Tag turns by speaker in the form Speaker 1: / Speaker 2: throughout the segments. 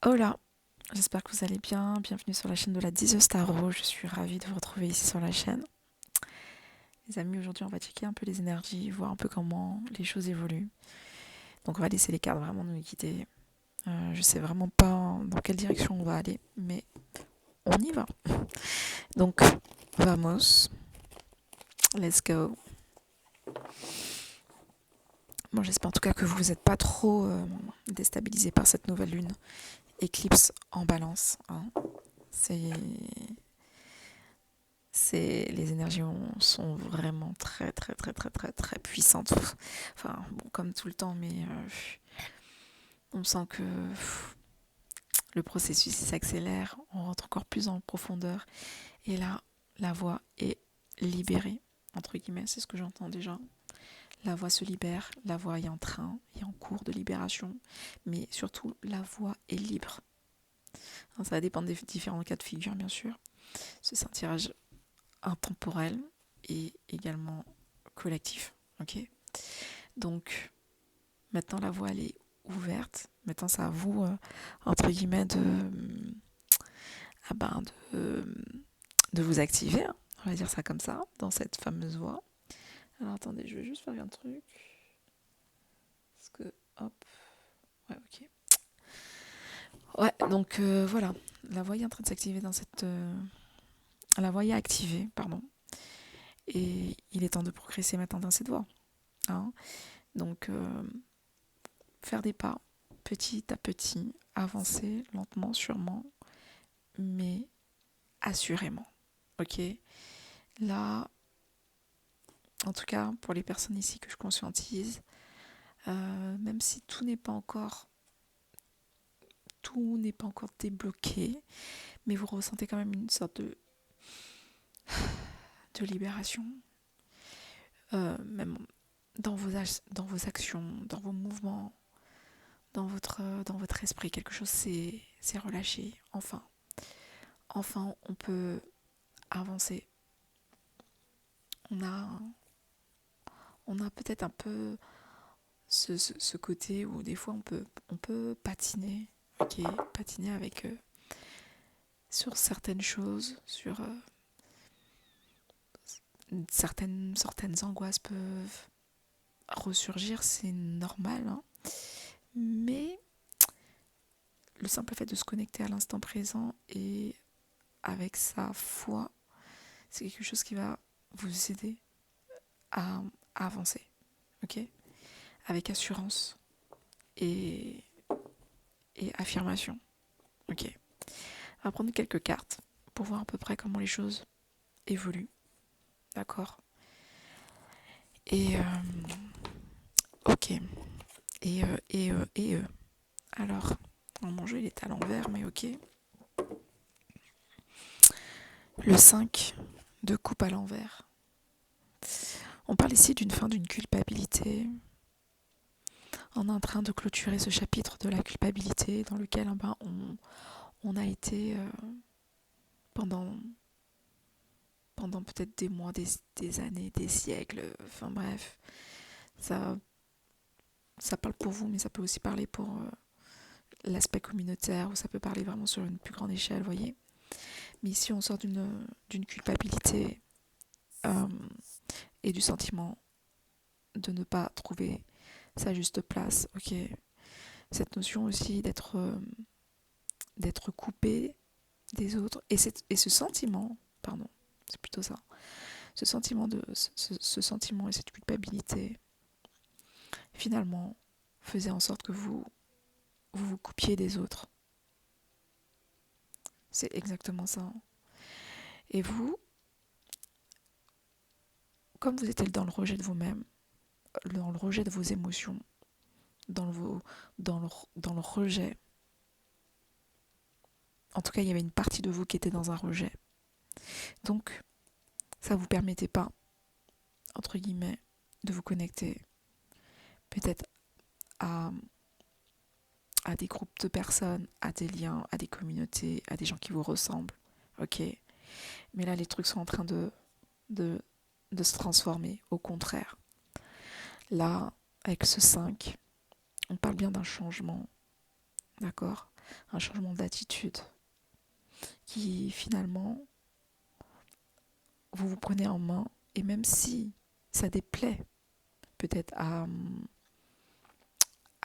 Speaker 1: Hola, j'espère que vous allez bien. Bienvenue sur la chaîne de la Diseuse Tarot. Je suis ravie de vous retrouver ici sur la chaîne. Les amis, aujourd'hui, on va checker un peu les énergies, voir un peu comment les choses évoluent. Donc, on va laisser les cartes vraiment nous guider. Je sais vraiment pas dans quelle direction on va aller, mais on y va. Donc, vamos, let's go. Bon, j'espère en tout cas que vous n'êtes pas trop déstabilisés par cette nouvelle lune éclipse en balance. Hein. C'est les énergies sont vraiment très très très très très très puissantes. Enfin bon, comme tout le temps, mais on sent que le processus s'accélère, on rentre encore plus en profondeur et là la voix est libérée entre guillemets, c'est ce que j'entends déjà. La voix se libère, la voix est en cours de libération, mais surtout la voix est libre. Ça va dépendre des différents cas de figure bien sûr. C'est un tirage intemporel et également collectif. Ok. Donc maintenant la voie elle est ouverte. Maintenant c'est à vous entre guillemets ah ben, de vous activer. Hein. On va dire ça comme ça dans cette fameuse voie. Alors attendez, je vais juste faire un truc parce que hop, ouais ok. Ouais donc voilà, la voie est en train de s'activer dans cette la voie est activée pardon et il est temps de progresser maintenant dans cette voie. Hein. Donc faire des pas petit à petit, avancer lentement, sûrement, mais assurément. Ok. Là, en tout cas, pour les personnes ici que je conscientise, même si tout n'est pas encore débloqué, mais vous ressentez quand même une sorte de libération, même dans vos actions, dans vos mouvements, dans votre esprit, quelque chose s'est relâché. Enfin, on peut avancer. On a, on a peut-être un peu ce côté où des fois on peut patiner, ok, patiner avec sur certaines choses, sur certaines angoisses peuvent ressurgir, c'est normal, hein, mais le simple fait de se connecter à l'instant présent et avec sa foi, c'est quelque chose qui va vous aider à, à avancer, ok, avec assurance et, et affirmation, ok. On va prendre quelques cartes pour voir à peu près comment les choses évoluent. D'accord. Et ok. Et alors, mon jeu il est à l'envers, mais ok. Le 5 de coupe à l'envers. On parle ici d'une fin d'une culpabilité. On est en train de clôturer ce chapitre de la culpabilité dans lequel on a été pendant, pendant peut-être des mois, des années, des siècles. Enfin bref, ça, ça parle pour vous, mais ça peut aussi parler pour l'aspect communautaire, ou ça peut parler vraiment sur une plus grande échelle, vous voyez. Mais ici, on sort d'une culpabilité euh, et du sentiment de ne pas trouver sa juste place. Ok, cette notion aussi d'être coupé des autres et ce sentiment, pardon, c'est plutôt ça, ce sentiment et cette culpabilité finalement faisait en sorte que vous coupiez des autres. C'est exactement ça. Et vous, comme vous étiez dans le rejet de vous-même, dans le rejet de vos émotions, dans le, dans le rejet. En tout cas, il y avait une partie de vous qui était dans un rejet. Donc, ça ne vous permettait pas, entre guillemets, de vous connecter peut-être à, à des groupes de personnes, à des liens, à des communautés, à des gens qui vous ressemblent. Ok. Mais là, les trucs sont en train de, de se transformer. Au contraire. Là, avec ce 5, on parle bien d'un changement. D'accord ? un changement d'attitude qui finalement, vous vous prenez en main et même si ça déplaît peut-être à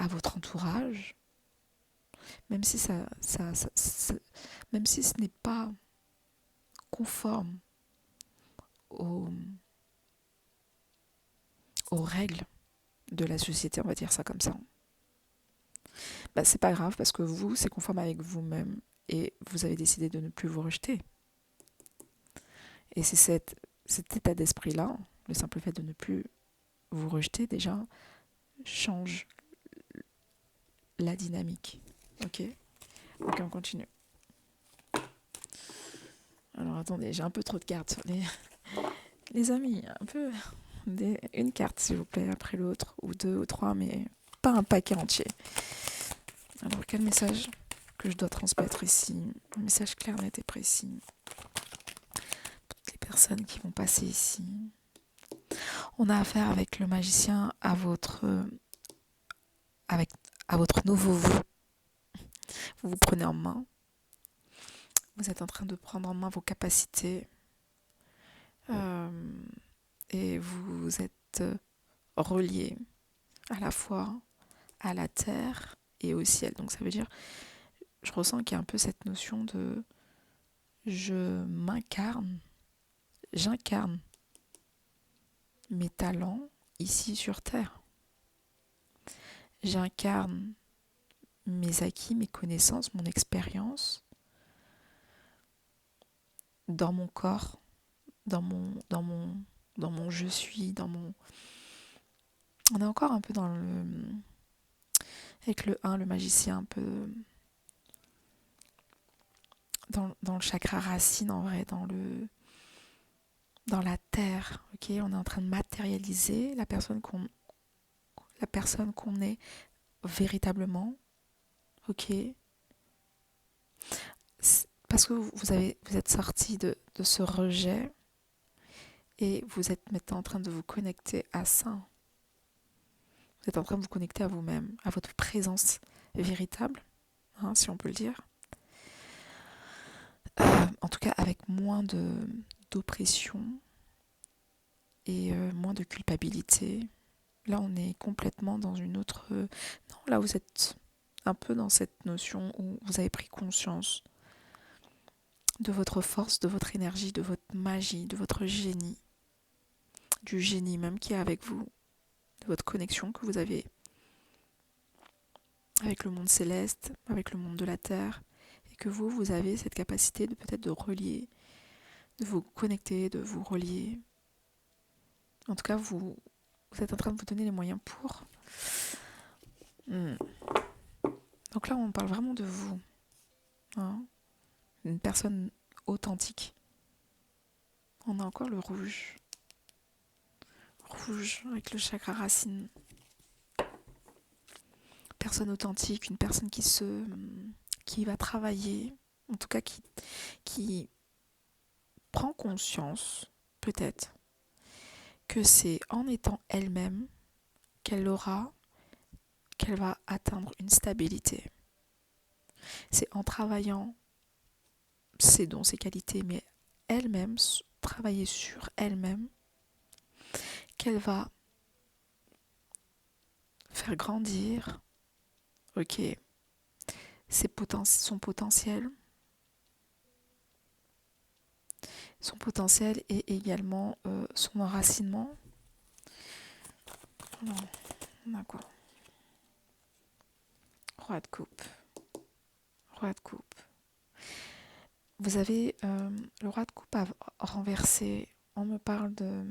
Speaker 1: votre entourage, même si même si ce n'est pas conforme aux, aux règles de la société, on va dire ça comme ça, bah, c'est pas grave parce que vous, c'est conforme avec vous-même et vous avez décidé de ne plus vous rejeter. Et c'est cet état d'esprit-là, le simple fait de ne plus vous rejeter déjà, change la dynamique. Ok, on continue. Alors attendez, j'ai un peu trop de cartes sur les amis, un peu une carte s'il vous plaît après l'autre, ou deux ou trois, mais pas un paquet entier. Alors quel message que je dois transmettre ici? Un message clair, net et précis. Toutes les personnes qui vont passer ici. On a affaire avec le magicien à votre nouveau vous. Vous vous prenez en main. Vous êtes en train de prendre en main vos capacités. Et vous êtes relié à la fois à la terre et au ciel. Donc ça veut dire, je ressens qu'il y a un peu cette notion de j'incarne mes talents ici sur terre. J'incarne mes acquis, mes connaissances, mon expérience dans mon corps, dans mon je suis, on est encore un peu avec le 1, le magicien, un peu dans le chakra racine en vrai, dans la terre, ok, on est en train de matérialiser la personne qu'on est véritablement, ok, parce que vous êtes sorti de ce rejet et vous êtes maintenant en train de vous connecter à ça. Vous êtes en train de vous connecter à vous-même, à votre présence véritable, si on peut le dire. En tout cas, avec moins d'oppression et moins de culpabilité. Là, on est complètement dans une autre... non, là, vous êtes un peu dans cette notion où vous avez pris conscience de votre force, de votre énergie, de votre magie, de votre génie, du génie même qui est avec vous, de votre connexion que vous avez avec le monde céleste, avec le monde de la terre, et que vous avez cette capacité de peut-être de relier, de vous connecter, de vous relier. En tout cas, vous êtes en train de vous donner les moyens pour. Donc là, on parle vraiment de vous. Une personne authentique. On a encore le rouge. Rouge avec le chakra racine. Personne authentique, une personne qui va travailler, en tout cas qui prend conscience, peut-être, que c'est en étant elle-même qu'elle va atteindre une stabilité. C'est en travaillant ses dons, ses qualités, mais elle-même, travailler sur elle-même, qu'elle va faire grandir, ok, son potentiel et également son enracinement. Non, on a quoi? Roi de coupe. Roi de coupe. Vous avez le roi de coupe à renverser. On me parle de...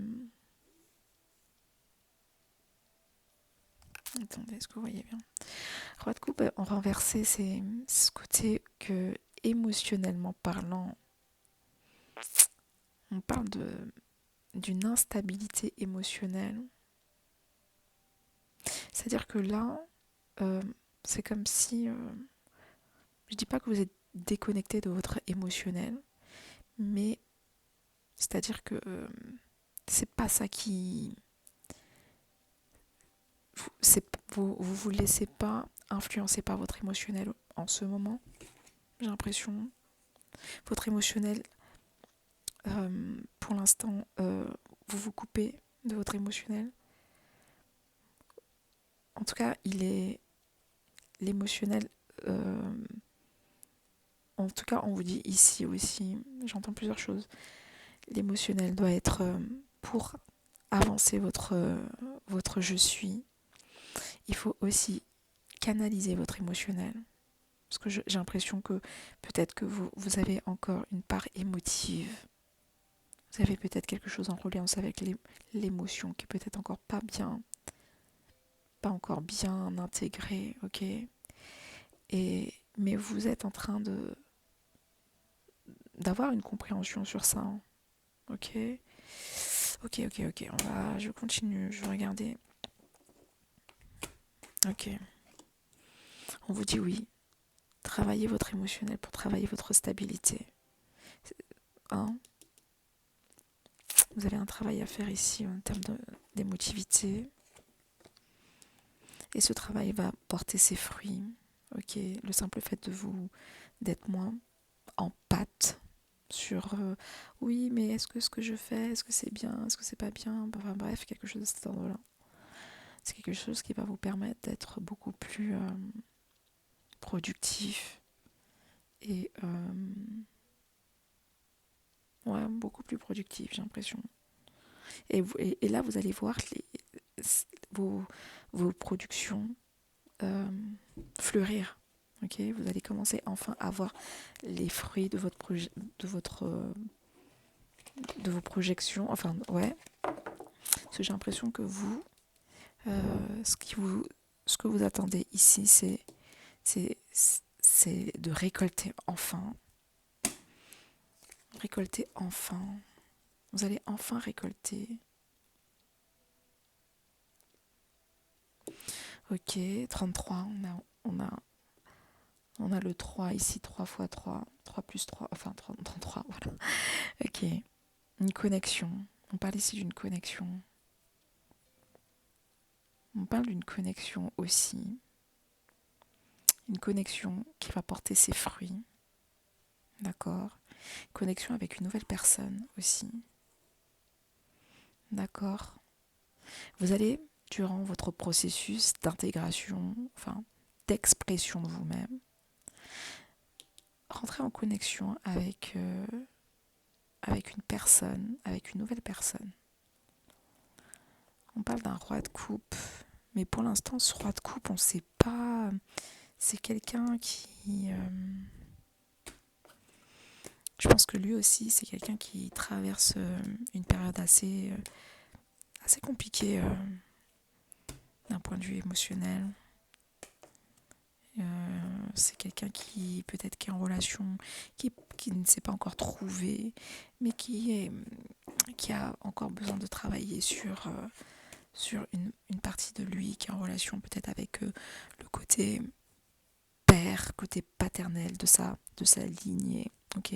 Speaker 1: Attendez, est-ce que vous voyez bien? Roi de coupe en renversé, c'est ce côté que, émotionnellement parlant, on parle d'une instabilité émotionnelle. C'est-à-dire que là, c'est comme si... je dis pas que vous êtes déconnecté de votre émotionnel, mais c'est-à-dire que c'est pas ça qui... Vous laissez pas influencer par votre émotionnel en ce moment. j'ai l'impression. Votre émotionnel, pour l'instant, vous vous coupez de votre émotionnel. En tout cas, l'émotionnel, en tout cas, on vous dit ici aussi, j'entends plusieurs choses. L'émotionnel doit être pour avancer votre je suis. Il faut aussi canaliser votre émotionnel. Parce que j'ai l'impression que peut-être que vous avez encore une part émotive. Vous avez peut-être quelque chose en reliance avec l'émotion qui est peut-être encore pas encore bien intégrée, ok. Mais vous êtes en train d'avoir une compréhension sur ça, hein, ok. Ok. Je continue, je vais regarder. Ok. On vous dit oui. Travaillez votre émotionnel pour travailler votre stabilité. Hein? Vous avez un travail à faire ici en termes d'émotivité. Et ce travail va porter ses fruits. Ok, le simple fait d'être moins en pâte sur oui, mais est-ce que ce que je fais, est-ce que c'est bien, est-ce que c'est pas bien, enfin bref, quelque chose de cet ordre-là. C'est quelque chose qui va vous permettre d'être beaucoup plus productif et beaucoup plus productif, j'ai l'impression. Et là, vous allez voir vos productions fleurir. Ok, vous allez commencer enfin à voir les fruits de votre projet, de vos projections. Enfin, ouais. Parce que j'ai l'impression que ce que vous attendez ici, c'est de récolter enfin. Récolter enfin. Vous allez enfin récolter. Ok, 33, on a le 3 ici, 3 fois 3, 3 plus 3, enfin 33, voilà. Ok, une connexion. On parle ici d'une connexion. On parle d'une connexion aussi. Une connexion qui va porter ses fruits. D'accord. Connexion avec une nouvelle personne aussi. D'accord. Vous allez, durant votre processus d'intégration, enfin d'expression de vous-même, rentrer en connexion avec une personne, avec une nouvelle personne. On parle d'un roi de coupe, mais pour l'instant, ce roi de coupe, on ne sait pas. C'est quelqu'un qui... je pense que lui aussi, c'est quelqu'un qui traverse une période assez compliquée d'un point de vue émotionnel. C'est quelqu'un qui peut-être qui est en relation, qui ne s'est pas encore trouvé, mais qui a encore besoin de travailler sur une partie de lui, qui est en relation peut-être avec le côté père, côté paternel de sa lignée. Ok.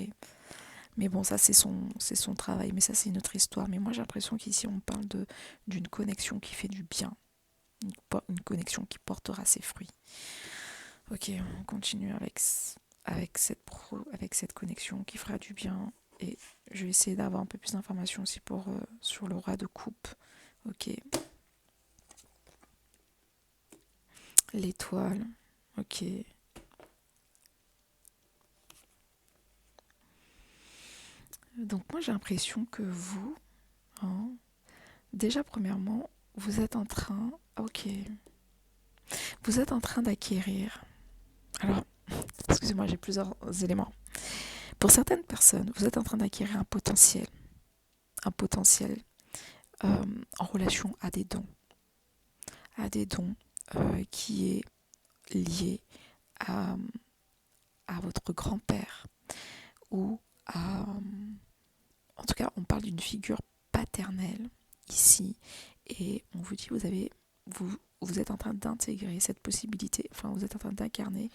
Speaker 1: Mais bon, ça c'est son travail, mais ça c'est une autre histoire. Mais moi j'ai l'impression qu'ici on parle d'une connexion qui fait du bien, une connexion qui portera ses fruits. Ok, on continue avec cette connexion qui fera du bien. Et je vais essayer d'avoir un peu plus d'informations aussi sur le roi de coupe. Ok. L'étoile. Ok. Donc moi j'ai l'impression que vous, hein, déjà premièrement, vous êtes en train... Ok. Vous êtes en train d'acquérir... Alors, excusez-moi, j'ai plusieurs éléments. Pour certaines personnes, vous êtes en train d'acquérir un potentiel en relation à des dons qui est lié à votre grand-père ou en tout cas, on parle d'une figure paternelle ici et on vous dit vous êtes en train d'intégrer cette possibilité, enfin vous êtes en train d'incarner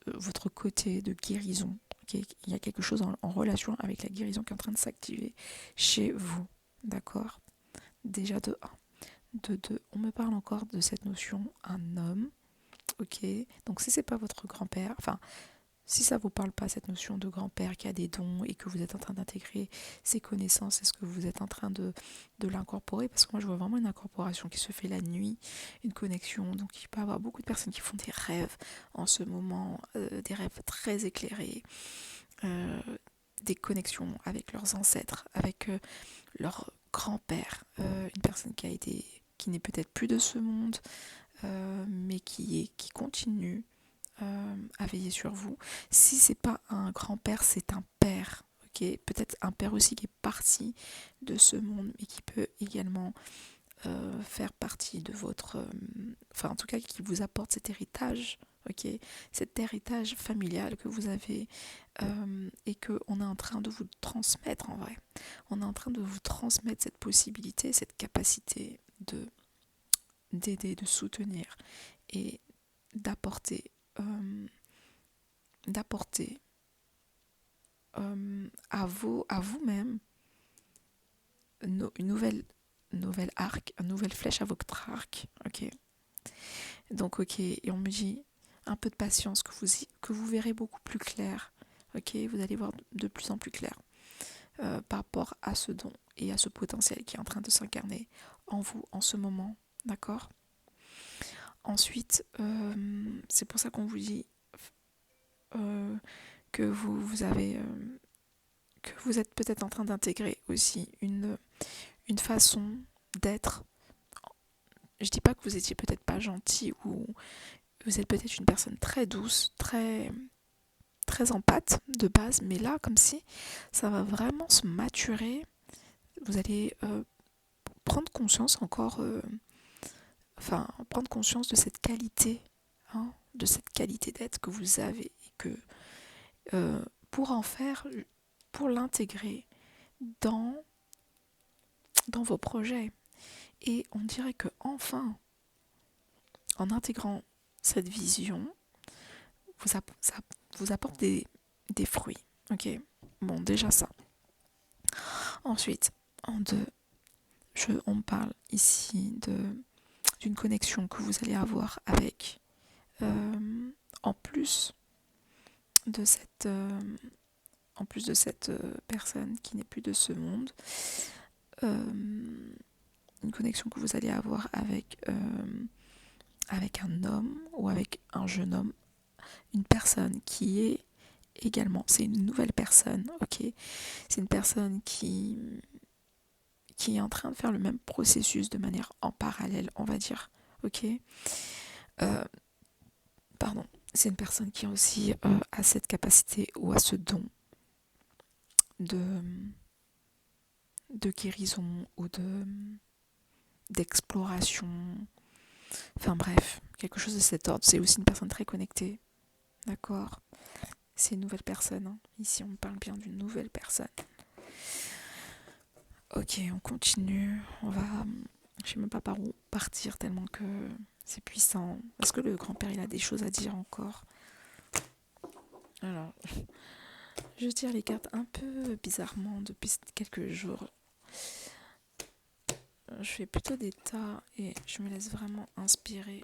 Speaker 1: votre côté de guérison. Okay, il y a quelque chose en relation avec la guérison qui est en train de s'activer chez vous. D'accord? Déjà de 1. De 2, on me parle encore de cette notion, un homme ok? Donc si c'est pas votre grand-père, enfin, si ça vous parle pas, cette notion de grand-père qui a des dons et que vous êtes en train d'intégrer ses connaissances, est-ce que vous êtes en train de l'incorporer? Parce que moi, je vois vraiment une incorporation qui se fait la nuit, une connexion. Donc, il peut y avoir beaucoup de personnes qui font des rêves en ce moment, des rêves très éclairés, euh, des connexions avec leurs ancêtres, avec leur grand-père, une personne qui n'est peut-être plus de ce monde, mais qui continue à veiller sur vous. Si c'est pas un grand-père, c'est un père. Ok, peut-être un père aussi qui est parti de ce monde, mais qui peut également faire partie de votre, enfin en tout cas qui vous apporte cet héritage. Ok, cet héritage familial que vous avez et que on est en train de vous transmettre en vrai. On est en train de vous transmettre cette possibilité, cette capacité de d'aider, de soutenir et d'apporter euh, d'apporter à vous-même une nouvelle arc, une nouvelle flèche à votre arc. Ok. Donc ok, et on me dit un peu de patience que vous verrez beaucoup plus clair. Ok, vous allez voir de plus en plus clair par rapport à ce don et à ce potentiel qui est en train de s'incarner en vous en ce moment. D'accord. Ensuite, c'est pour ça qu'on vous dit que vous avez que vous êtes peut-être en train d'intégrer aussi une façon d'être. Je dis pas que vous étiez peut-être pas gentil ou vous êtes peut-être une personne très douce, très empathe de base, mais là, comme si ça va vraiment se maturer, vous allez prendre conscience encore, prendre conscience de cette qualité, hein, de cette qualité d'être que vous avez et que euh, pour en faire, pour l'intégrer dans, dans vos projets. Et on dirait que enfin, en intégrant cette vision, ça vous apporte des fruits. Ok. Bon, déjà ça. Ensuite, en deux, on parle ici d'une connexion que vous allez avoir avec, en plus de cette personne qui n'est plus de ce monde, une connexion que vous allez avoir avec un homme ou avec un jeune homme, une personne qui est également, c'est une nouvelle personne, ok, c'est une personne qui est en train de faire le même processus de manière en parallèle, on va dire, ok. Euh, Pardon, c'est une personne qui aussi a cette capacité ou a ce don de, de guérison ou d'exploration. Enfin bref, quelque chose de cet ordre. C'est aussi une personne très connectée, d'accord. C'est une nouvelle personne, hein. Ici, on parle bien d'une nouvelle personne. Ok, on continue. On va... Je sais même pas par où partir tellement que c'est puissant. Est-ce que le grand-père, il a des choses à dire encore? Alors, je tire les cartes un peu bizarrement depuis quelques jours. Je fais plutôt des tas et je me laisse vraiment inspirer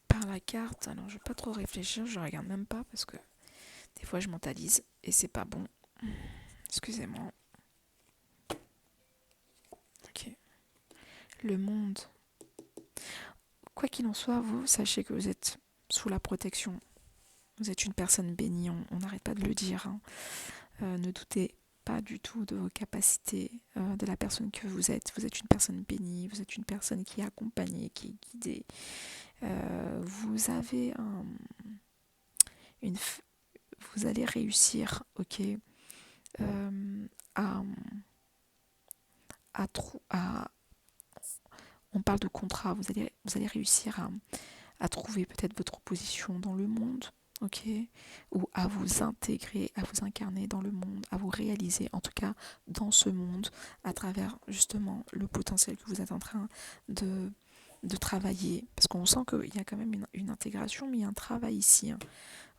Speaker 1: par la carte. Alors, je vais pas trop réfléchir, je regarde même pas parce que des fois je mentalise et c'est pas bon. Excusez-moi. Ok. Le monde. Quoi qu'il en soit, vous sachez que vous êtes sous la protection. Vous êtes une personne bénie, on n'arrête pas de le dire, hein. Ne doutez pas du tout de vos capacités, de la personne que vous êtes. Vous êtes une personne bénie, vous êtes une personne qui est accompagnée, qui est guidée. Vous avez vous allez réussir, ok, à, à on parle de contrat, vous allez réussir à trouver peut-être votre position dans le monde, ok, ou à vous intégrer, à vous incarner dans le monde, à vous réaliser en tout cas dans ce monde à travers justement le potentiel que vous êtes en train de travailler, parce qu'on sent qu'il y a quand même une intégration, mais il y a un travail ici, hein.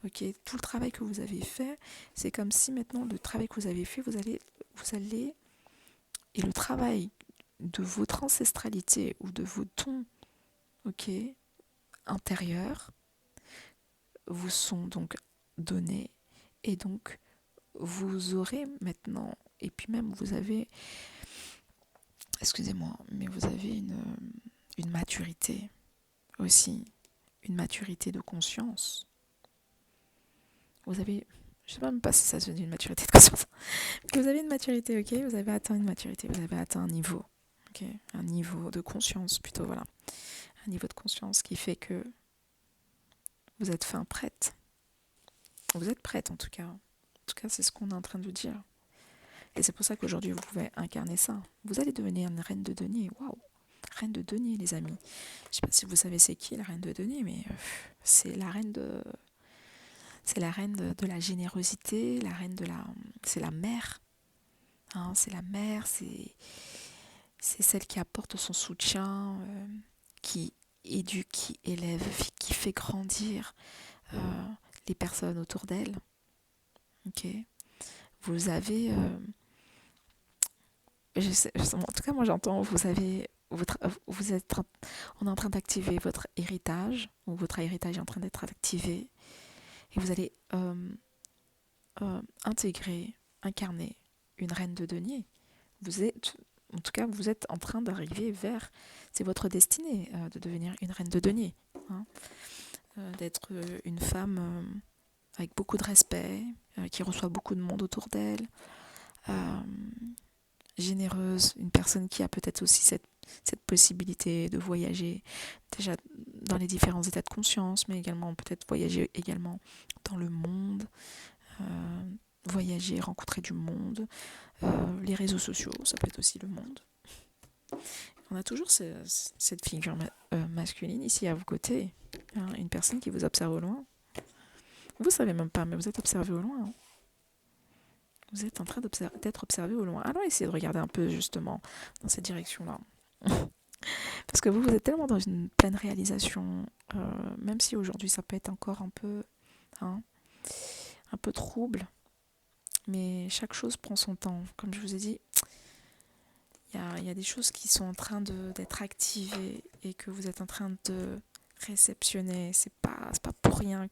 Speaker 1: Ok, tout le travail que vous avez fait, c'est comme si maintenant le travail que vous avez fait, vous allez et le travail de votre ancestralité ou de vos dons, ok, intérieurs, vous sont donc donnés. Et donc, vous aurez maintenant, et puis même vous avez, excusez-moi, mais vous avez une maturité aussi, une maturité de conscience. Vous avez, je ne sais même pas si ça se dit une maturité de conscience, mais vous avez une maturité, ok, vous avez atteint une maturité, vous avez atteint un niveau, ok, un niveau de conscience plutôt, voilà, un niveau de conscience qui fait que vous êtes fin prête. Vous êtes prête en tout cas. En tout cas, c'est ce qu'on est en train de dire. Et c'est pour ça qu'aujourd'hui, vous pouvez incarner ça. Vous allez devenir une reine de denier. Waouh! Reine de denier, les amis. Je ne sais pas si vous savez c'est qui la reine de denier, mais c'est la reine de... C'est la reine de la générosité, la reine de la... C'est la mère. Hein, c'est la mère, c'est celle qui apporte son soutien, qui éduque, qui élève, qui fait grandir les personnes autour d'elle. Ok. Vous avez... en tout cas, moi j'entends, on est en train d'activer votre héritage, ou votre héritage est en train d'être activé, et vous allez intégrer, incarner une reine de denier. En tout cas, vous êtes en train d'arriver vers, c'est votre destinée de devenir une reine de denier, hein, d'être une femme avec beaucoup de respect, qui reçoit beaucoup de monde autour d'elle, généreuse, une personne qui a peut-être aussi cette possibilité de voyager déjà dans les différents états de conscience, mais également peut-être voyager également dans le monde, voyager, rencontrer du monde, les réseaux sociaux, ça peut être aussi le monde. On a toujours cette figure masculine ici à vos côtés, hein, une personne qui vous observe au loin. Vous savez même pas, mais vous êtes observé au loin. Hein. Vous êtes en train d'être observé au loin. Alors essayez de regarder un peu justement dans cette direction-là. Parce que vous êtes tellement dans une pleine réalisation, même si aujourd'hui ça peut être encore un peu trouble, mais chaque chose prend son temps. Comme je vous ai dit, il y a des choses qui sont en train d'être activées et que vous êtes en train de réceptionner. C'est pas pour rien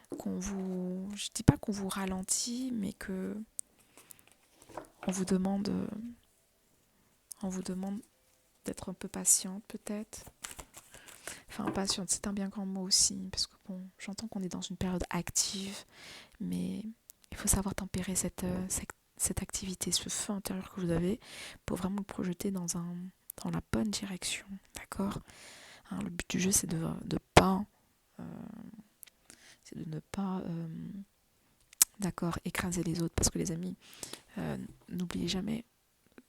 Speaker 1: je dis pas qu'on vous ralentit, mais que on vous demande d'être un peu patiente peut-être. Enfin, patiente, c'est un bien grand mot aussi, parce que bon, j'entends qu'on est dans une période active, mais il faut savoir tempérer cette activité, ce feu intérieur que vous avez, pour vraiment le projeter dans la bonne direction, d'accord, hein, le but du jeu, c'est de ne pas d'accord, écraser les autres, parce que les amis, n'oubliez jamais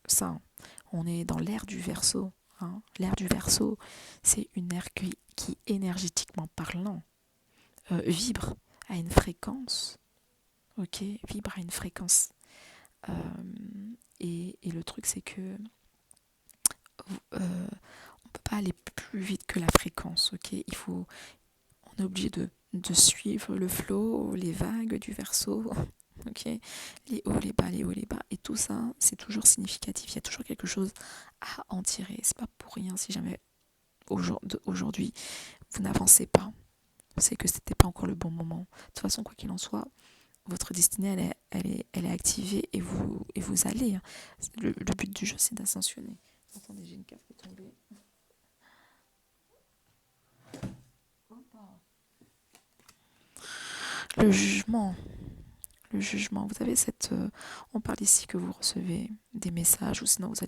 Speaker 1: ça, hein, on est dans l'ère du Verseau. Hein. L'ère du Verseau, c'est une ère qui énergétiquement parlant, vibre à une fréquence, ok, vibre à une fréquence. Et le truc, c'est que on peut pas aller plus vite que la fréquence, ok. On est obligé de suivre le flot, les vagues du Verseau, ok, les hauts, les hauts, les bas, et tout ça, c'est toujours significatif. Il y a toujours quelque chose à en tirer. C'est pas pour rien si jamais aujourd'hui vous n'avancez pas. C'est que c'était pas encore le bon moment. De toute façon, quoi qu'il en soit, votre destinée, elle est activée et vous allez. Hein. Le but du jeu, c'est d'ascensionner. Attendez, j'ai une carte qui est tombée. Le jugement. Le jugement. Vous avez on parle ici que vous recevez des messages, ou sinon vous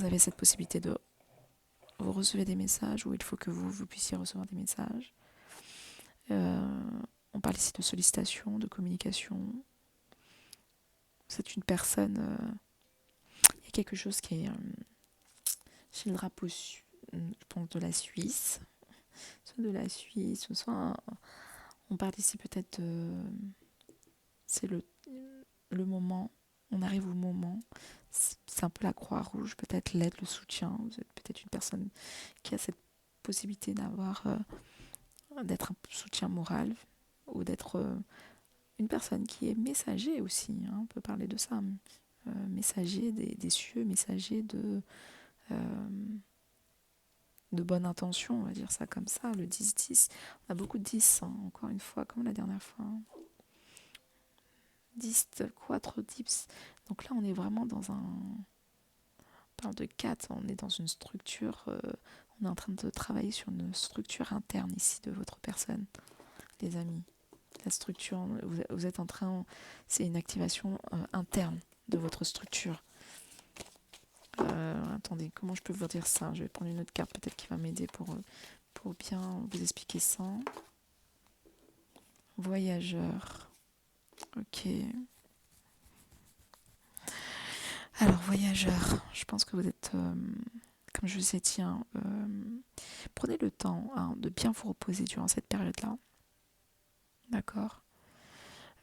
Speaker 1: avez cette possibilité de... Vous recevez des messages, où il faut que vous puissiez recevoir des messages. On parle ici de sollicitation, de communication. C'est une personne... il y a quelque chose qui est... chez le drapeau, je pense, de la Suisse. Soit de la Suisse, soit... On parle ici peut-être de... C'est le moment. On arrive au moment. C'est un peu la Croix-Rouge, peut-être l'aide, le soutien. Vous êtes peut-être une personne qui a cette possibilité d'être un soutien moral, ou d'être une personne qui est messager aussi. Hein, on peut parler de ça. messager des cieux, messager de bonne intention, on va dire ça comme ça, le 10-10. On a beaucoup de 10, hein, encore une fois, comme la dernière fois. 10, 4, 10. Donc là, on est vraiment dans on parle de 4, on est dans une structure, on est en train de travailler sur une structure interne ici de votre personne, les amis. La structure, vous êtes en train, c'est une activation interne de votre structure. Attendez, comment je peux vous dire ça? Je vais prendre une autre carte peut-être qui va m'aider pour bien vous expliquer ça. Voyageur. Ok. Alors, voyageur, je pense que vous êtes, comme je vous ai dit, hein, prenez le temps de bien vous reposer durant cette période-là. D'accord?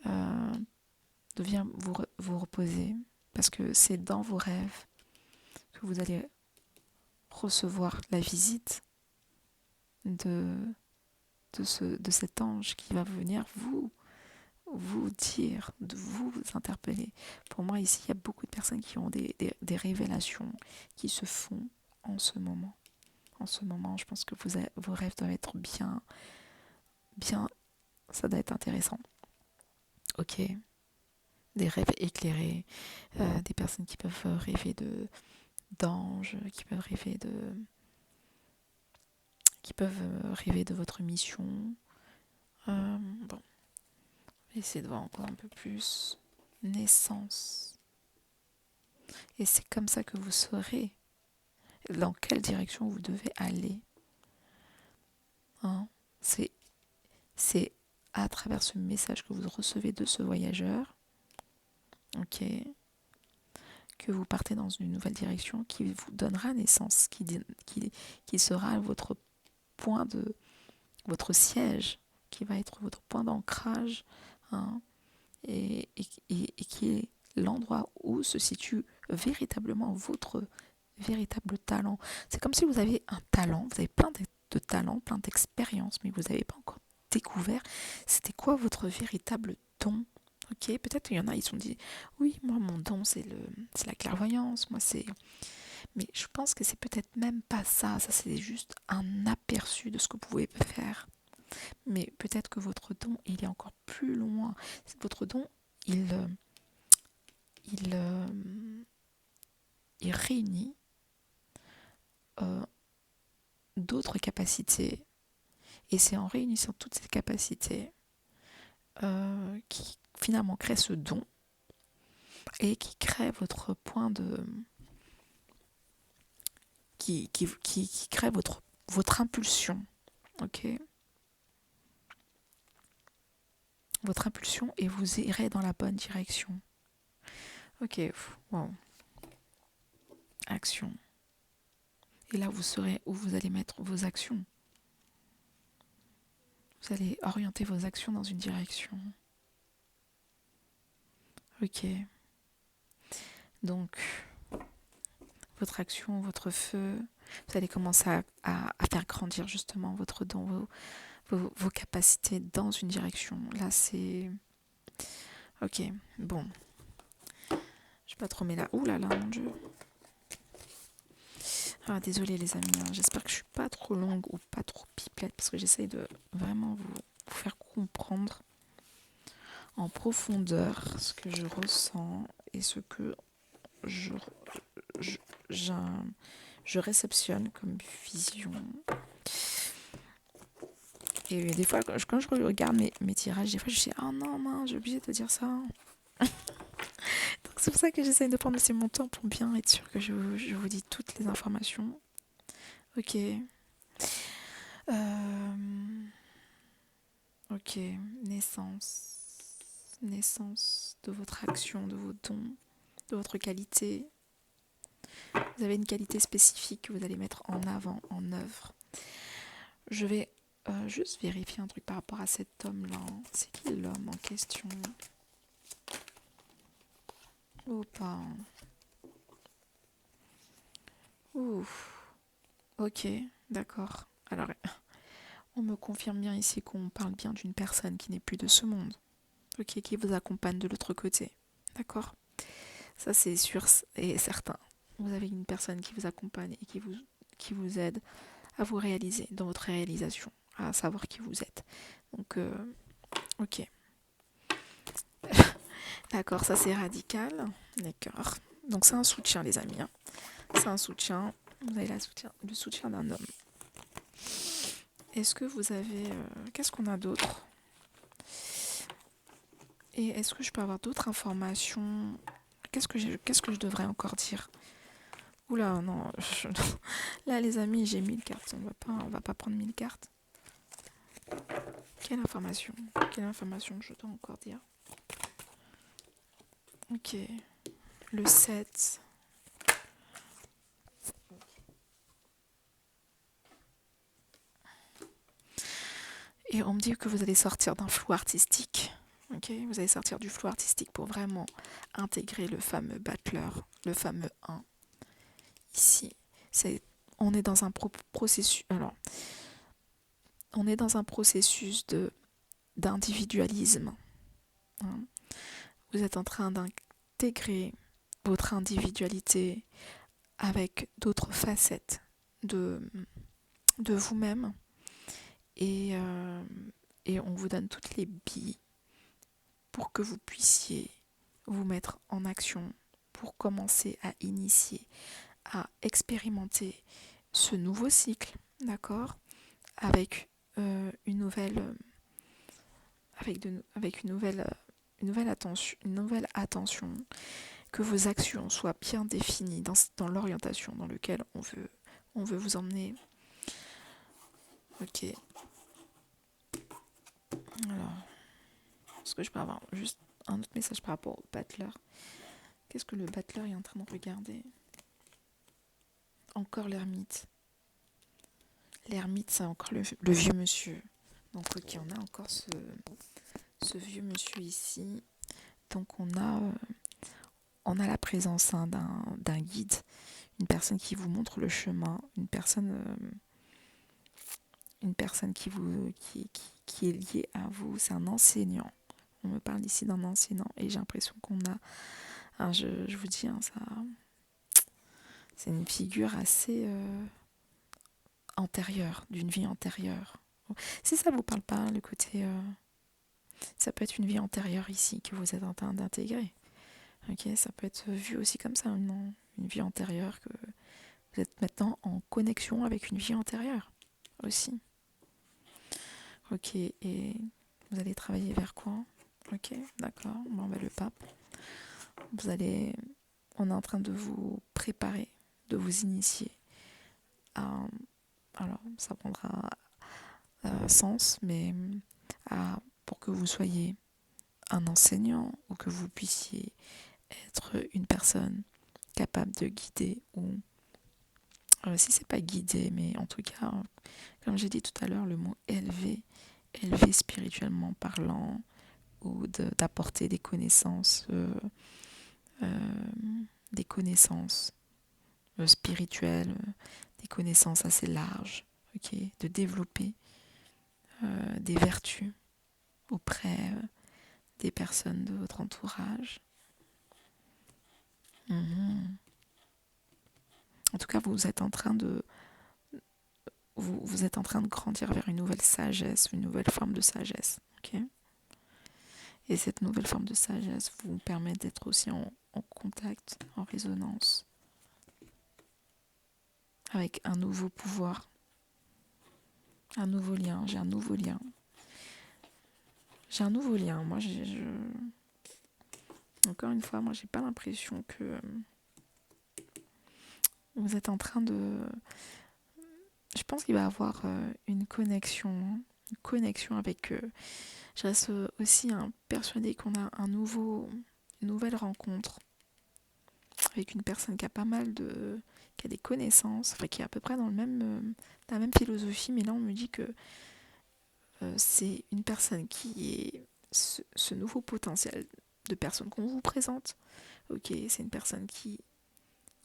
Speaker 1: De bien vous reposer. Parce que c'est dans vos rêves que vous allez recevoir la visite de cet ange qui va venir vous dire, de vous interpeller. Pour moi, ici, il y a beaucoup de personnes qui ont des révélations qui se font en ce moment. En ce moment, je pense que vos rêves doivent être bien, ça doit être intéressant. Ok, des rêves éclairés, des personnes qui peuvent rêver d'anges, qui peuvent rêver de votre mission. Bon, essayez de voir encore un peu plus. Naissance. Et c'est comme ça que vous saurez dans quelle direction vous devez aller. Hein? C'est à travers ce message que vous recevez de ce voyageur, ok, que vous partez dans une nouvelle direction qui vous donnera naissance, qui sera votre point votre siège, qui va être votre point d'ancrage, hein, et qui est l'endroit où se situe véritablement votre véritable talent. C'est comme si vous avez un talent, vous avez plein de talents, plein d'expériences, mais vous n'avez pas encore découvert c'était quoi votre véritable don. Ok, peut-être qu'il y en a, ils se sont dit, oui, moi mon don c'est la clairvoyance, moi c'est... Mais je pense que c'est peut-être même pas ça, ça c'est juste un aperçu de ce que vous pouvez faire. Mais peut-être que votre don, il est encore plus loin. Votre don, il, il réunit d'autres capacités. Et c'est en réunissant toutes ces capacités qui finalement crée ce don et qui crée votre point de... qui crée votre impulsion. Ok, votre impulsion et vous irez dans la bonne direction. Ok, wow. Action. Et là, vous saurez où vous allez mettre vos actions. Vous allez orienter vos actions dans une direction. Ok. Donc, votre action, votre feu, vous allez commencer à faire grandir justement votre don, vos capacités dans une direction. Là, c'est... Ok, bon. Je vais pas trop mêler là. Ouh là là, mon Dieu. Ah, désolée les amis, hein. J'espère que je suis pas trop longue ou pas trop pipelette parce que j'essaye de vraiment vous faire comprendre en profondeur ce que je ressens et ce que je, je, je réceptionne comme vision. Et des fois, quand je regarde mes tirages, des fois je dis ah non, mince, j'ai oublié de dire ça. Donc c'est pour ça que j'essaye de prendre aussi mon temps pour bien être sûr que je vous dis toutes les informations. Ok. Ok, naissance de votre action, de vos dons, de votre qualité. Vous avez une qualité spécifique que vous allez mettre en avant, en œuvre. Je vais juste vérifier un truc par rapport à cet homme-là. C'est qui l'homme en question? Oh, pas. Ouf. Ok, d'accord. Alors, on me confirme bien ici qu'on parle bien d'une personne qui n'est plus de ce monde. Ok, qui vous accompagne de l'autre côté. D'accord? Ça, c'est sûr et certain. Vous avez une personne qui vous accompagne et qui vous aide à vous réaliser dans votre réalisation, à savoir qui vous êtes. Donc, ok. D'accord, ça c'est radical. D'accord. Donc c'est un soutien, les amis. Hein. C'est un soutien. Vous avez le soutien d'un homme. Est-ce que vous avez... qu'est-ce qu'on a d'autre? Et est-ce que je peux avoir d'autres informations? Qu'est-ce que je devrais encore dire? Oula, non. Là, les amis, j'ai 1000 cartes. On va pas prendre 1000 cartes. Quelle information je dois encore dire? Ok. Le 7. Et on me dit que vous allez sortir d'un flou artistique. Ok, vous allez sortir du flou artistique pour vraiment intégrer le fameux battleur, le fameux 1. Ici, on est dans un processus. Alors, on est dans un processus d'individualisme. Hein. Vous êtes en train d'intégrer votre individualité avec d'autres facettes de vous-même. Et on vous donne toutes les billes pour que vous puissiez vous mettre en action, pour commencer à initier, à expérimenter ce nouveau cycle, d'accord, avec une nouvelle, avec une nouvelle attention, que vos actions soient bien définies dans l'orientation dans laquelle on veut vous emmener. Ok. Alors, est-ce que je peux avoir juste un autre message par rapport au battleur? Qu'est-ce que le battleur est en train de regarder? Encore l'ermite. L'ermite, c'est encore le vieux monsieur. Donc, ok, on a encore ce vieux monsieur ici. Donc, on a la présence d'un guide, une personne qui vous montre le chemin, une personne qui est liée à vous. C'est un enseignant. On me parle ici d'un enseignant et j'ai l'impression qu'on a... Alors je vous dis, hein, c'est une figure assez antérieure, d'une vie antérieure. Si ça vous parle pas, le côté... ça peut être une vie antérieure ici que vous êtes en train d'intégrer. Ok, ça peut être vu aussi comme ça, une vie antérieure, que vous êtes maintenant en connexion avec une vie antérieure aussi. Ok, et vous allez travailler vers quoi? Ok, d'accord. Bon, le pape. On est en train de vous préparer, de vous initier à, alors ça prendra sens, mais pour que vous soyez un enseignant ou que vous puissiez être une personne capable de guider ou si c'est pas guider, mais en tout cas, comme j'ai dit tout à l'heure, le mot élevé spirituellement parlant, ou d'apporter des connaissances spirituelles, des connaissances assez larges, ok, de développer des vertus auprès des personnes de votre entourage. En tout cas, vous êtes en train de grandir vers une nouvelle sagesse, une nouvelle forme de sagesse, ok. Et cette nouvelle forme de sagesse vous permet d'être aussi en contact, en résonance avec un nouveau pouvoir, un nouveau lien. J'ai un nouveau lien. Moi, encore une fois, moi, j'ai pas l'impression que vous êtes en train de... Je pense qu'il va y avoir une connexion avec... je reste aussi persuadée qu'on a une nouvelle rencontre avec une personne qui a qui a des connaissances, enfin qui est à peu près dans la même philosophie, mais là on me dit que c'est une personne qui est ce nouveau potentiel de personne qu'on vous présente. Ok, c'est une personne qui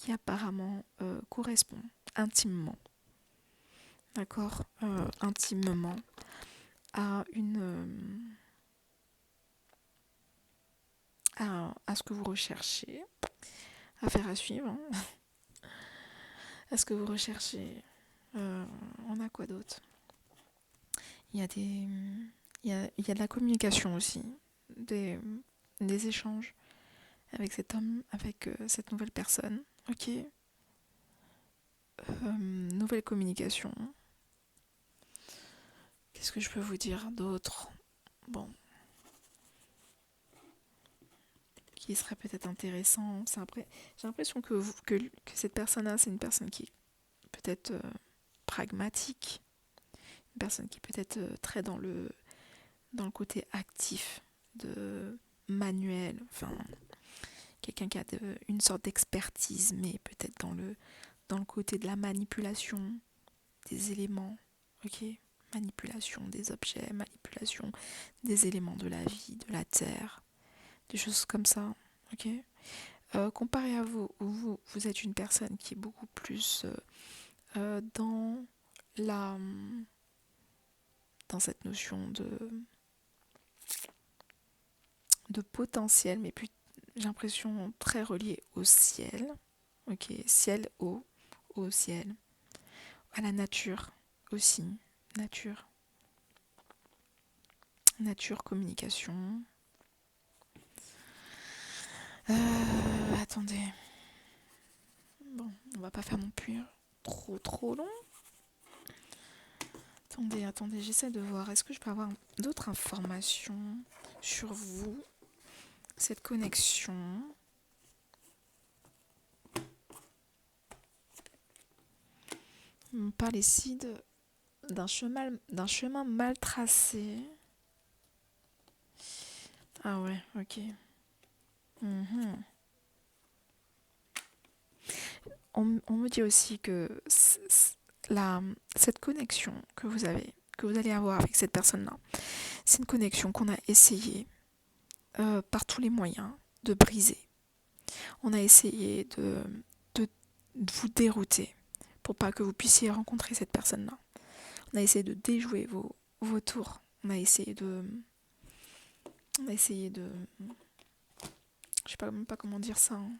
Speaker 1: apparemment correspond intimement, d'accord, intimement à à ce que vous recherchez, affaire à suivre, hein. À ce que vous recherchez. On a quoi d'autre? Il y a il y a de la communication aussi, des, des échanges avec cet homme, avec cette nouvelle personne. Ok. Nouvelle communication. Qu'est-ce que je peux vous dire d'autre? Bon, qui serait peut-être intéressant. J'ai l'impression que cette personne-là, c'est une personne qui est peut-être pragmatique, une personne qui est peut-être très dans le côté actif, de manuel, enfin, quelqu'un qui a une sorte d'expertise, mais peut-être dans le côté de la manipulation des éléments, ok? Manipulation des objets, manipulation des éléments de la vie, de la terre, des choses comme ça, ok? Comparé à vous, où vous êtes une personne qui est beaucoup plus dans la dans cette notion de potentiel, mais puis j'ai l'impression très relié au ciel, ok, ciel, au ciel, à la nature aussi, nature, communication. Attendez, bon, on va pas faire non plus trop long. Attendez, j'essaie de voir, est-ce que je peux avoir d'autres informations sur vous, cette connexion? On parle ici d'un chemin mal tracé. Ah ouais, ok. Mhm. On me dit aussi que cette connexion que vous allez avoir avec cette personne-là, c'est une connexion qu'on a essayé par tous les moyens de briser. On a essayé de vous dérouter pour pas que vous puissiez rencontrer cette personne-là. On a essayé de déjouer vos tours. On a essayé de... Je sais pas, même pas comment dire ça, hein.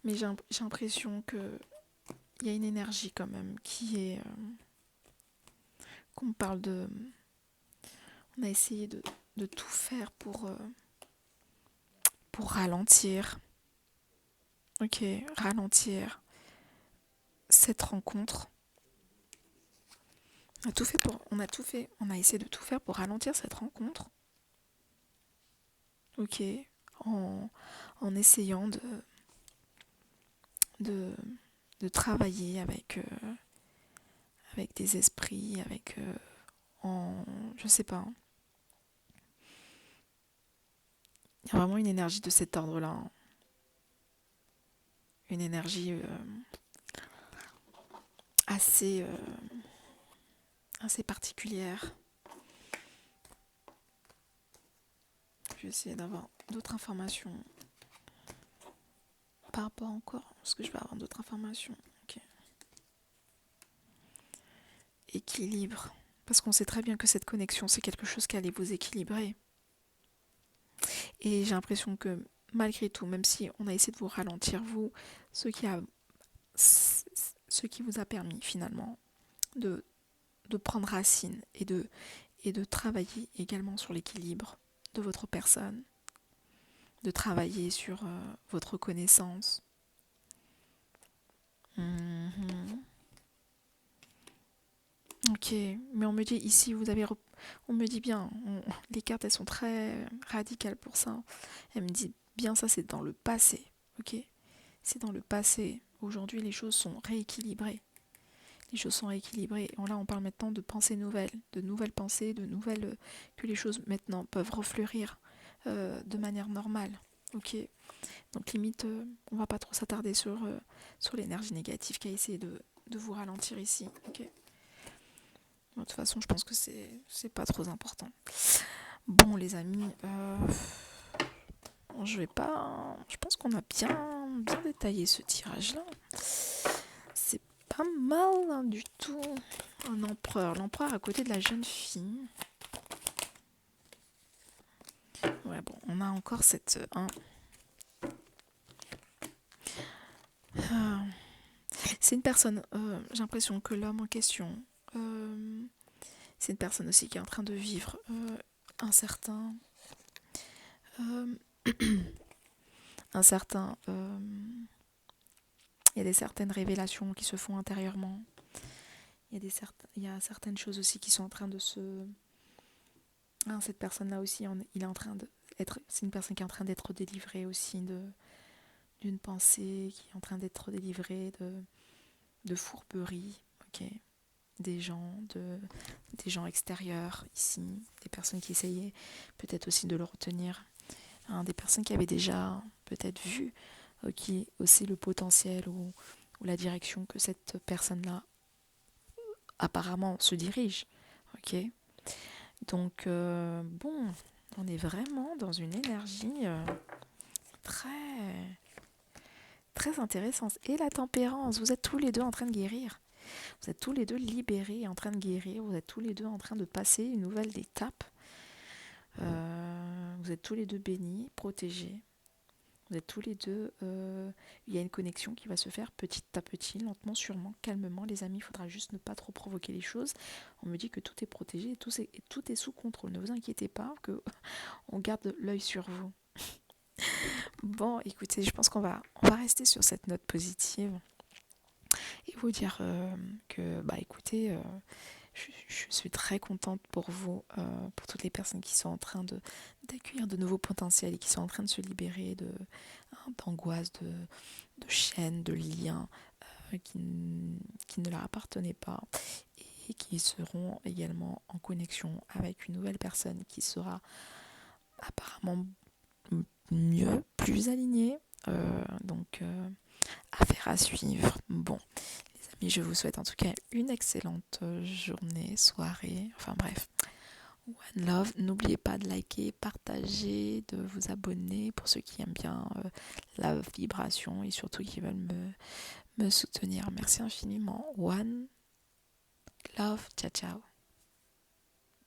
Speaker 1: Mais j'ai l'impression que il y a une énergie quand même qui est... qu'on parle de... On a essayé de tout faire pour ralentir. Ok, ralentir cette rencontre. On a essayé de tout faire pour ralentir cette rencontre. Ok, en essayant de, de travailler avec des esprits, je sais pas, hein. Il y a vraiment une énergie de cet ordre-là, hein. Une énergie assez, assez particulière. Je vais essayer d'avoir d'autres informations par rapport encore. Est-ce que je vais avoir d'autres informations? Ok. Équilibre. Parce qu'on sait très bien que cette connexion, c'est quelque chose qui allait vous équilibrer. Et j'ai l'impression que malgré tout, même si on a essayé de vous ralentir, ce qui vous a permis finalement de prendre racine et de travailler également sur l'équilibre de votre personne, de travailler sur votre connaissance. Ok, mais on me dit ici, on me dit bien, les cartes elles sont très radicales pour ça. Elle me dit bien ça, c'est dans le passé, ok? C'est dans le passé. Aujourd'hui, les choses sont rééquilibrées. Les choses sont rééquilibrées. Et là, on parle maintenant de pensées nouvelles, de nouvelles pensées, que les choses maintenant peuvent refleurir de manière normale, ok? Donc limite, on va pas trop s'attarder sur l'énergie négative qui a essayé de vous ralentir ici, ok? De toute façon, je pense que c'est pas trop important. Bon, les amis, je pense qu'on a bien détaillé ce tirage-là. C'est pas mal, hein, du tout. L'empereur à côté de la jeune fille. Ouais, bon, on a encore cette... Ah, c'est une personne, j'ai l'impression que l'homme en question, c'est une personne aussi qui est en train de vivre un certain... euh, un certain... il y a des certaines révélations qui se font intérieurement. Il y a certaines choses aussi qui sont en train de se... Ah, cette personne-là aussi, il est en train de... C'est une personne qui est en train d'être délivrée aussi d'une pensée, qui est en train d'être délivrée de fourberies, ok, des gens extérieurs ici, des personnes qui essayaient peut-être aussi de le retenir, hein, des personnes qui avaient déjà peut-être vu aussi le potentiel ou la direction que cette personne-là apparemment se dirige, ok. Donc bon, on est vraiment dans une énergie très très intéressante. Et la tempérance, vous êtes tous les deux en train de guérir. Vous êtes tous les deux libérés, en train de guérir. Vous êtes tous les deux en train de passer une nouvelle étape. Vous êtes tous les deux bénis, protégés. Vous êtes tous les deux... il y a une connexion qui va se faire petit à petit, lentement, sûrement, calmement. Les amis, il faudra juste ne pas trop provoquer les choses. On me dit que tout est protégé et tout est sous contrôle. Ne vous inquiétez pas, que on garde l'œil sur vous. Bon, écoutez, je pense on va rester sur cette note positive et vous dire que, bah écoutez, je suis très contente pour vous, pour toutes les personnes qui sont en train d'accueillir de nouveaux potentiels et qui sont en train de se libérer d'angoisse, de chaînes, de liens qui ne leur appartenaient pas et qui seront également en connexion avec une nouvelle personne qui sera apparemment mieux, plus alignée. Donc, affaire à suivre. Bon, les amis, je vous souhaite en tout cas une excellente journée, soirée, enfin bref. One love, n'oubliez pas de liker, partager, de vous abonner pour ceux qui aiment bien la vibration et surtout qui veulent me soutenir. Merci infiniment. One love, ciao ciao.